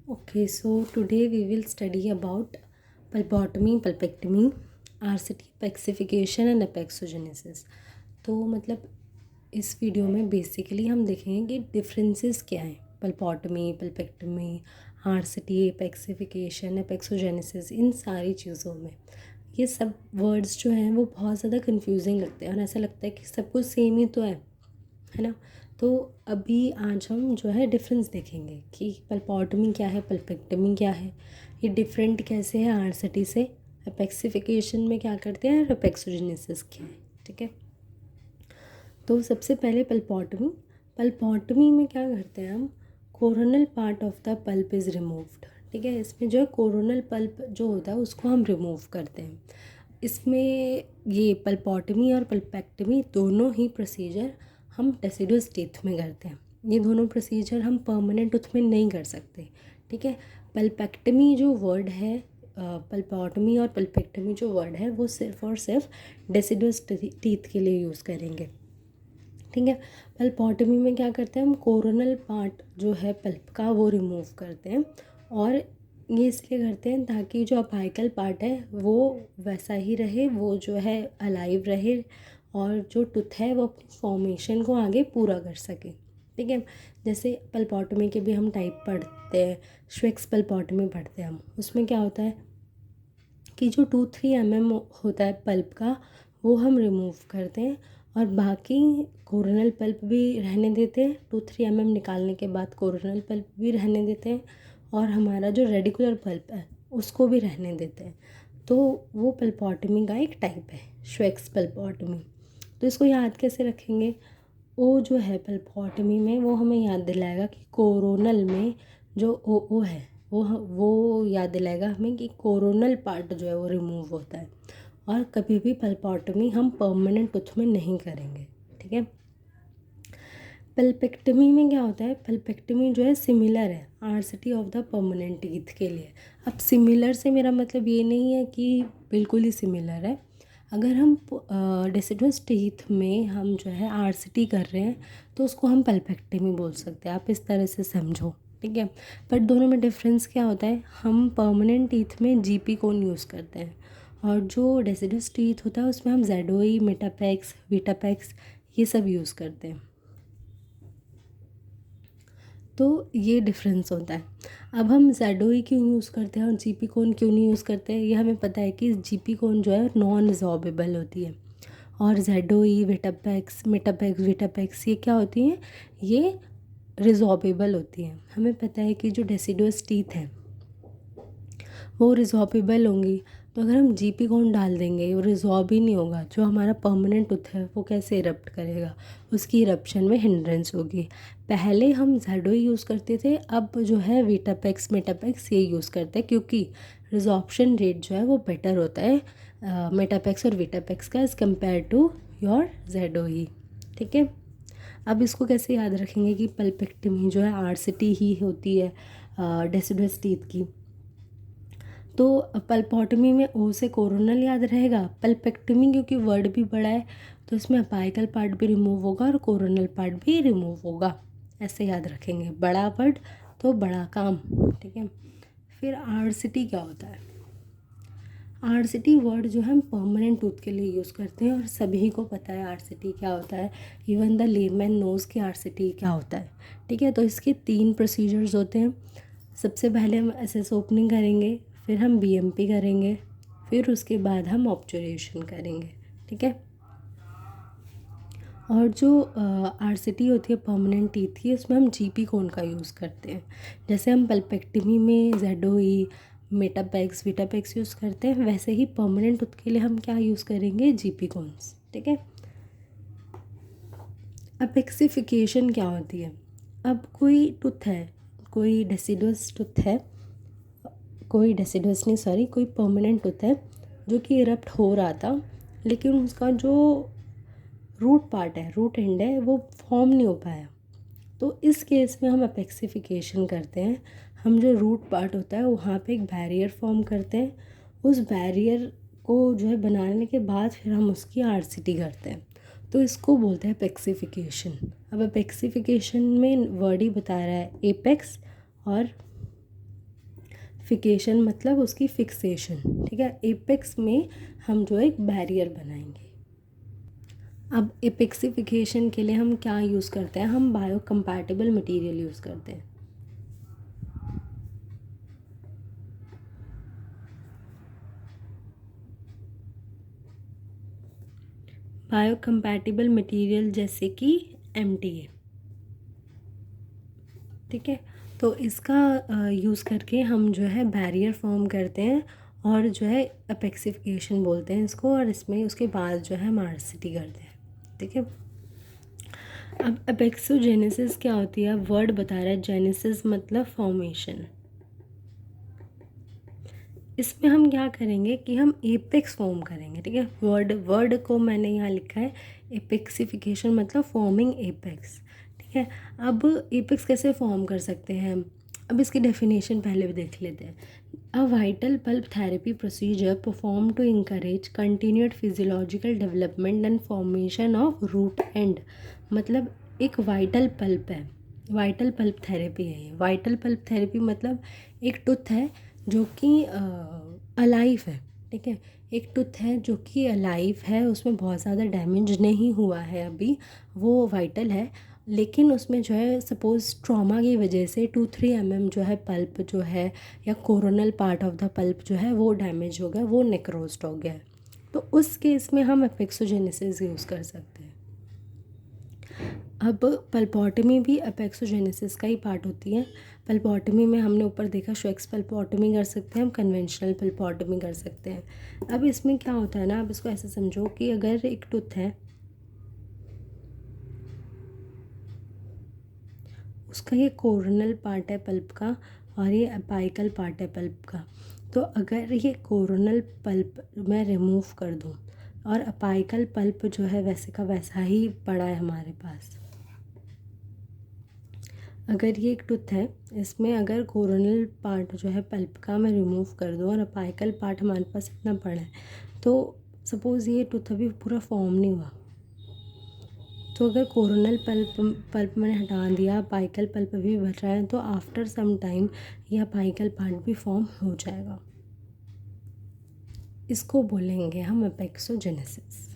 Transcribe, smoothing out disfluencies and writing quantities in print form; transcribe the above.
Okay, so today we will study about pulpotomy, pulpectomy, RCT, apexification and apexogenesis. तो मतलब इस video में basically हम देखेंगे कि डिफरेंसेस क्या हैं पल्पोटमी, पल्पेक्टमी, RCT, एपेक्सिफिकेशन, एपेक्सोजेनेसिस, इन सारी चीज़ों में। ये सब वर्ड्स जो हैं वो बहुत ज़्यादा कंफ्यूजिंग लगते हैं और ऐसा लगता है कि सब कुछ सेम ही तो है ना। तो अभी आज हम जो है डिफरेंस देखेंगे कि पल्पोटमी क्या है, पल्पेक्टमी क्या है, ये डिफरेंट कैसे है RCT से, एपेक्सिफिकेशन में क्या करते हैं और एपेक्सोजेनेसिस क्या है। ठीक है, तो सबसे पहले पल्पोटमी। पल्पोटमी में क्या करते हैं हम, coronal part of the pulp is removed. ठीक है, इसमें जो है कोरोनल पल्प जो होता है उसको हम रिमूव करते हैं। इसमें ये पल्पोटमी और पल्पेक्टमी दोनों ही प्रोसीजर हम डेसिडुअस टीथ में करते हैं। ये दोनों प्रोसीजर हम परमानेंट टूथ में नहीं कर सकते। ठीक है, पल्पेक्टमी जो वर्ड है, पल्पोटमी और पल्पेक्टमी जो वर्ड है वो सिर्फ और सिर्फ डेसिडुअस टीथ के लिए यूज़ करेंगे। ठीक है, पल्पोटमी में क्या करते हैं हम, कोरोनल पार्ट जो है पल्प का वो रिमूव करते हैं। और ये इसलिए करते हैं ताकि जो अपाइकल पार्ट है वो वैसा ही रहे, वो जो है अलाइव रहे और जो टूथ है वो अपनी फॉर्मेशन को आगे पूरा कर सके। ठीक है, जैसे पल्पोटमी के भी हम टाइप पढ़ते हैं, श्वेक्स पल्पोटमी पढ़ते हैं हम। उसमें क्या होता है कि जो 2-3 mm होता है पल्प का वो हम रिमूव करते हैं और बाकी कोरोनल पल्प भी रहने देते हैं। 2-3 mm निकालने के बाद कोरोनल पल्प भी रहने देते हैं और हमारा जो रेडिकुलर पल्प है उसको भी रहने देते हैं। तो वो पल्पोटमी का एक टाइप है, श्वेक्स पल्पोटमी। तो इसको याद कैसे रखेंगे, ओ जो है पल्पोटमी में वो हमें याद दिलाएगा कि कोरोनल में जो ओ है वो याद दिलाएगा हमें कि कोरोनल पार्ट जो है वो रिमूव होता है। और कभी भी पल्पोटमी हम परमानेंट टूथ में नहीं करेंगे। ठीक है, पल्पेक्टमी में क्या होता है, पल्पेक्टमी जो है सिमिलर है RCT of the permanent teeth के लिए। अब सिमिलर से मेरा मतलब ये नहीं है कि बिल्कुल ही सिमिलर है। अगर हम डेसिडुअस टीथ में हम जो है RCT कर रहे हैं तो उसको हम पल्पेक्टमी बोल सकते हैं, आप इस तरह से समझो। ठीक है, पर दोनों में डिफरेंस क्या होता है, हम परमानेंट टीथ में GP कोन यूज़ करते हैं और जो डेसिडुअस टीथ होता है उसमें हम ZOE, मेटापेक्स, वीटापेक्स ये सब यूज़ करते हैं। तो ये डिफरेंस होता है। अब हम ZOE क्यों यूज़ करते हैं और GP कोन क्यों नहीं यूज़ करते हैं, ये हमें पता है कि GP कोन जो है नॉन रिजॉर्बेबल होती है और ZOE, वेटापेक्स, मेटापेक्स, वीटापेक्स ये क्या होती हैं, ये रिजॉर्बेबल होती हैं। हमें पता है कि जो डेसिडुअस टीथ हैं वो रिजॉर्बेबल होंगी, तो अगर हम GP कोन डाल देंगे वो रिजॉर्ब ही नहीं होगा। जो हमारा परमानेंट टूथ है वो कैसे इरप्ट करेगा, उसकी इरप्शन में हिंड्रेंस होगी। पहले हम ZOE यूज़ करते थे, अब जो है वीटापेक्स, मेटापेक्स ये यूज़ करते हैं क्योंकि रिजॉर्प्शन रेट जो है वो बेटर होता है मेटापेक्स और वीटापेक्स का as compare to your ZOE। ठीक है, अब इसको कैसे याद रखेंगे कि पल्पेक्टमी जो है RCT ही होती है डेसिडुअस टीथ की। तो पल्पोटमी में ओ से कोरोनल याद रहेगा, पल्पेक्टमी क्योंकि वर्ड भी बड़ा है तो इसमें अपाइकल पार्ट भी रिमूव होगा और कोरोनल पार्ट भी रिमूव होगा। ऐसे याद रखेंगे, बड़ा वर्ड तो बड़ा काम। ठीक है, फिर RCT क्या होता है, RCT वर्ड जो है हम परमानेंट टूथ के लिए यूज़ करते हैं और सभी को पता है RCT क्या होता है, इवन द लेमैन नोज़ कि RCT क्या होता है। ठीक है, तो इसके 3 प्रोसीजर्स होते हैं। सबसे पहले हम SS ओपनिंग करेंगे, फिर हम BMP करेंगे, फिर उसके बाद हम ऑब्जर्वेशन करेंगे। ठीक है, और जो RCT होती है परमानेंट टीथ की, उसमें हम GP कोन का यूज़ करते हैं। जैसे हम पल्पेक्टमी में ZOE, मेटापेक्स, वीटापेक्स यूज़ करते हैं, वैसे ही परमानेंट टूथ के लिए हम क्या यूज़ करेंगे, GP कोन्स। ठीक है, अपेक्सिफिकेशन क्या होती है, अब कोई टूथ है, कोई डेसिडुअस टूथ है, कोई डेसिडुअस नहीं सॉरी, कोई परमानेंट टूथ है जो कि इरप्ट हो रहा था लेकिन उसका जो रूट पार्ट है, रूट एंड है, वो फॉर्म नहीं हो पाया। तो इस केस में हम अपेक्सिफिकेशन करते हैं। हम जो रूट पार्ट होता है वहाँ पे एक बैरियर फॉर्म करते हैं, उस बैरियर को जो है बनाने के बाद फिर हम उसकी RCT करते हैं। तो इसको बोलते हैं अपेक्सिफिकेशन। अब अपेक्सिफिकेशन में वर्ड ही बता रहा है एपेक्स और फिकेशन मतलब उसकी फिक्सेशन, ठीक है। एपेक्स में हम जो एक बैरियर बनाएंगे। अब एपेक्सिफिकेशन के लिए हम क्या यूज़ करते हैं, हम बायोकम्पैटिबल मटेरियल यूज़ करते हैं। बायोकम्पैटिबल मटेरियल जैसे कि MTA, ठीक है। तो इसका यूज़ करके हम जो है बैरियर फॉर्म करते हैं और जो है एपेक्सिफिकेशन बोलते हैं इसको, और इसमें उसके बाद जो है हम RCT करते हैं, ठीक है। अब एपेक्सोजेनेसिस क्या होती है, वर्ड बता रहा है, जेनेसिस मतलब फॉर्मेशन। इसमें हम क्या करेंगे कि हम एपेक्स फॉर्म करेंगे, ठीक है। वर्ड को मैंने यहाँ लिखा है एपेक्सिफिकेशन मतलब फॉर्मिंग एपेक्स, ठीक है। अब एपेक्स कैसे फॉर्म कर सकते हैं हम, अब इसकी डेफिनेशन पहले भी देख लेते हैं। A vital pulp therapy procedure perform to encourage continued physiological development and formation of root end, मतलब एक वाइटल पल्प है, वाइटल पल्प थेरेपी है ये। वाइटल पल्प थेरेपी मतलब एक टूथ है जो कि अलाइव है, ठीक है। एक टूथ है जो कि अलाइव है, उसमें बहुत ज़्यादा डैमेज नहीं हुआ है अभी, वो वाइटल है, लेकिन उसमें जो है सपोज़ ट्रॉमा की वजह से 2-3 mm जो है पल्प जो है, या coronal part of the pulp जो है वो डैमेज हो गया, वो नेक्रोज्ड हो गया है। तो उस केस में हम एपेक्सोजेनेसिस यूज़ कर सकते हैं। अब पल्पोटमी भी एपेक्सोजेनेसिस का ही पार्ट होती है। पल्पोटमी में हमने ऊपर देखा श्वेक्स पल्पोटमी कर सकते हैं, हम कन्वेंशनल पल्पोटमी कर सकते हैं। अब इसमें क्या होता है ना, अब इसको ऐसे समझो कि अगर एक टूथ है, उसका ये कोरोनल पार्ट है पल्प का और ये अपाइकल पार्ट है पल्प का। तो अगर ये कोरोनल पल्प मैं रिमूव कर दूँ और अपाइकल पल्प जो है वैसे का वैसा ही पड़ा है हमारे पास, अगर ये एक टूथ है, इसमें अगर कोरोनल पार्ट जो है पल्प का मैं रिमूव कर दूँ और अपाइकल पार्ट हमारे पास इतना पड़ा है, तो सपोज़ ये टूथ अभी पूरा फॉर्म नहीं हुआ, तो अगर कोरोनल पल्प मैंने हटा दिया, अपाइकल पल्प भी बच रहा है, तो आफ्टर सम टाइम ये अपाइकल पार्ट भी फॉर्म हो जाएगा। इसको बोलेंगे हम एपेक्सोजेनेसिस।